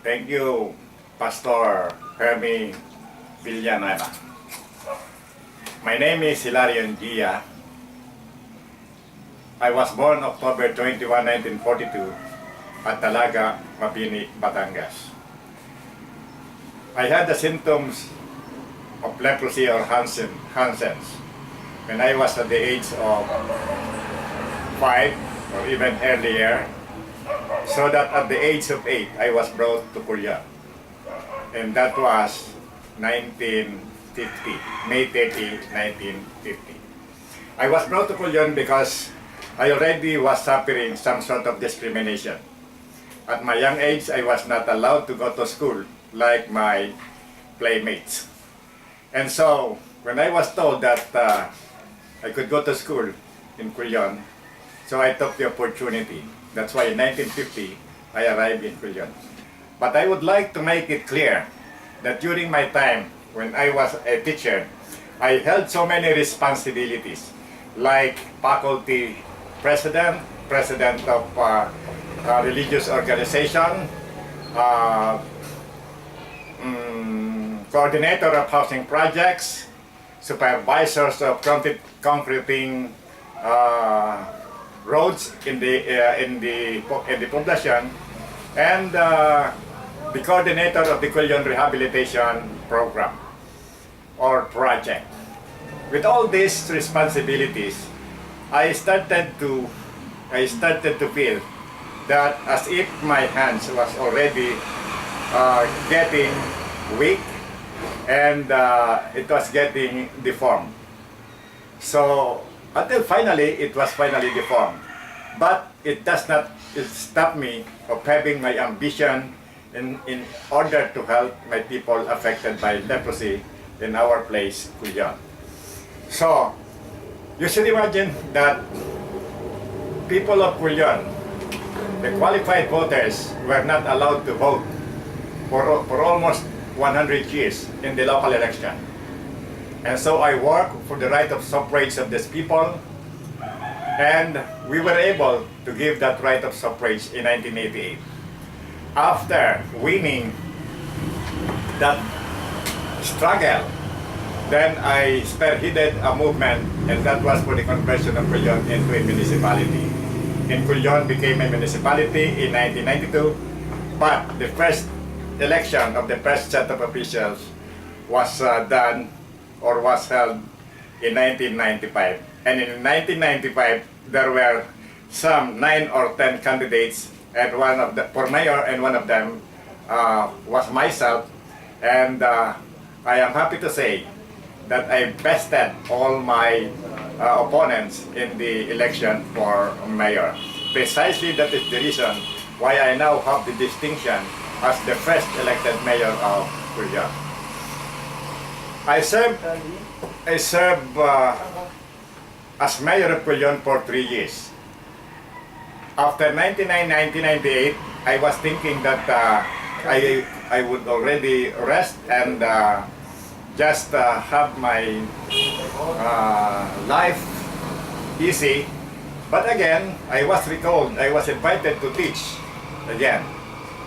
Thank you, Pastor Hermie Villanueva. My name is Hilarion Gia. I was born October 21, 1942 at Talaga, Mabini, Batangas. I had the symptoms of leprosy or Hansen's when I was at the age of 5 or even earlier, so that at the age of 8 I was brought to Korea, and that was 1950, May 30, 1950. I was brought to Korea because I already was suffering some sort of discrimination. At my young age, I was not allowed to go to school like my playmates. And so, when I was told that I could go to school in Korea, so I took the opportunity. That's why in 1950, I arrived in Korea. But I would like to make it clear that during my time when I was a teacher, I held so many responsibilities, like faculty president, president of religious organization, coordinator of housing projects, supervisors of concreting roads in the population, and the coordinator of the Quillion Rehabilitation Program or project. With all these responsibilities, I started to feel that as if my hands was already getting weak and it was getting deformed. So until finally it was finally deformed, but it does not stop me of having my ambition in order to help my people affected by leprosy in our place, Quillion. So you should imagine that people of Quillion, the qualified voters, were not allowed to vote for almost 100 years in the local election. And so I worked for the right of suffrage of these people, and we were able to give that right of suffrage in 1988. After winning that struggle, then I spearheaded a movement, and that was for the conversion of Quillion into a municipality. And Quillion became a municipality in 1992, but the first election of the first set of officials was done or was held in 1995. And in 1995, there were some 9 or 10 candidates, and one of the for mayor, and one of them was myself. And I am happy to say that I bested all my opponents in the election for mayor. Precisely that is the reason why I now have the distinction as the first elected mayor of Korea. I served as mayor of Quillion for 3 years. After 1998, I was thinking that I would already rest and just have my life easy. But again, I was recalled. I was invited to teach again.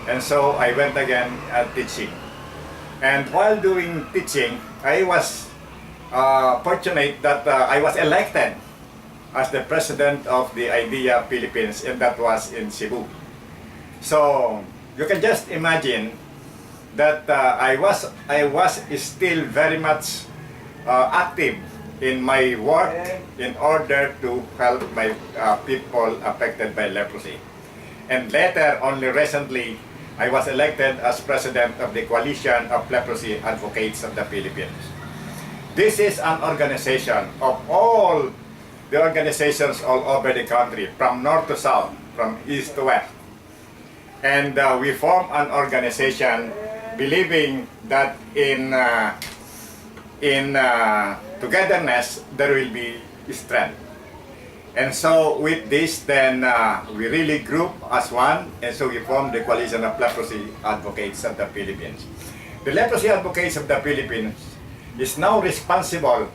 And so I went again at teaching. And while doing teaching, I was fortunate that I was elected as the president of the IDEA Philippines, and that was in Cebu. So you can just imagine that I was still very much active in my work in order to help my people affected by leprosy. And later, only recently, I was elected as president of the Coalition of Leprosy Advocates of the Philippines. This is an organization of all the organizations all over the country, from north to south, from east to west. And we form an organization believing that in togetherness there will be strength. And so with this, then we really group as one, and so we form the Coalition of Leprosy Advocates of the Philippines. The Leprosy Advocates of the Philippines is now responsible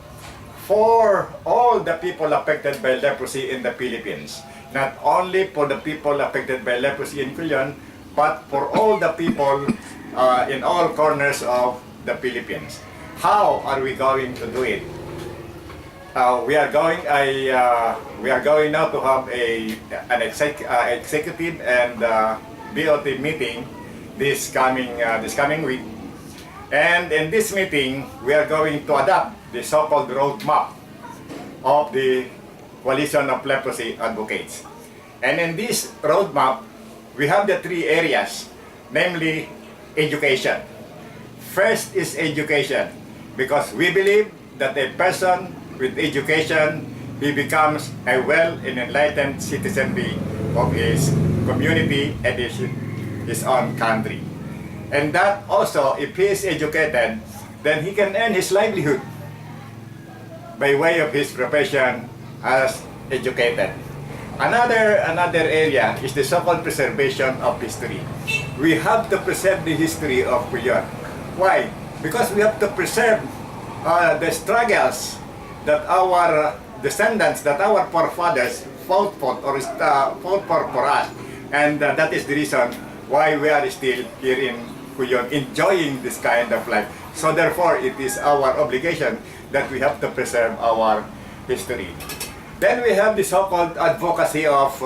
for all the people affected by leprosy in the Philippines. Not only for the people affected by leprosy in Quillion, but for all the people in all corners of the Philippines. How are we going to do it? We are going now to have an executive and BOT meeting this coming week. And in this meeting, we are going to adopt the so-called roadmap of the Coalition of Leprosy Advocates. And in this roadmap, we have the three areas, namely education. First is education, because we believe that a person with education, he becomes a well and enlightened citizen of his community and his own country. And that also, if he is educated, then he can earn his livelihood by way of his profession as educated. Another area is the so-called preservation of history. We have to preserve the history of Quezon. Why? Because we have to preserve the struggles that our descendants, that our forefathers fought for us. And that is the reason why we are still here in Quezon enjoying this kind of life. So therefore, it is our obligation that we have to preserve our history. Then we have the so-called advocacy of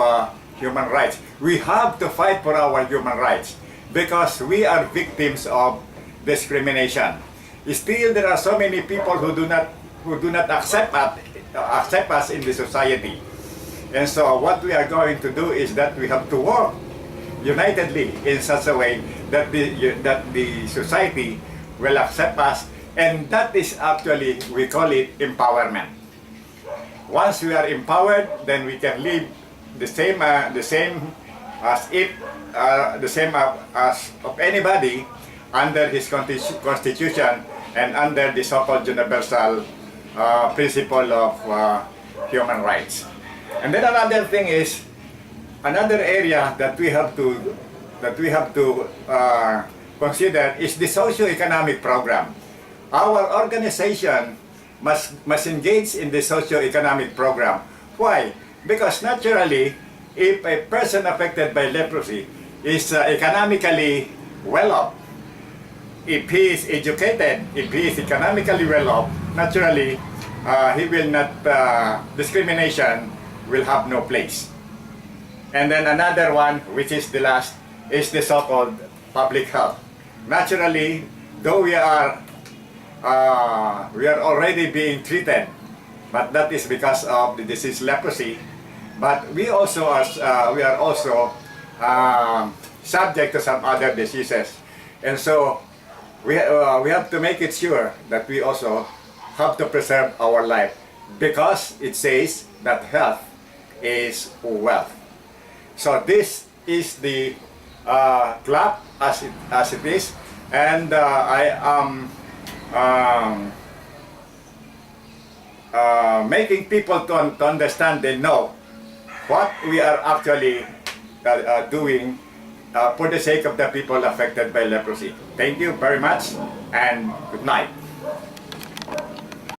human rights. We have to fight for our human rights because we are victims of discrimination. Still, there are so many people who do not accept us in the society. And so what we are going to do is that we have to work unitedly in such a way that the society will accept us, and that is actually, we call it empowerment. Once we are empowered, then we can live the same as of anybody under his constitution and under the so-called universal principle of human rights. And then another thing is, another area that we have to consider is the socio-economic program. Our organization must engage in the socio-economic program. Why? Because naturally, if a person affected by leprosy is economically well off, if he is educated, if he is economically well off, naturally, he will not, discrimination will have no place. And then another one, which is the last, is the so-called public health. Naturally, though we are already being treated, but that is because of the disease leprosy. But we are also subject to some other diseases, and so we have to make it sure that we also have to preserve our life, because it says that health is wealth. So this is the club as it is, and I am making people to understand, they know what we are actually doing for the sake of the people affected by leprosy. Thank you very much, and good night.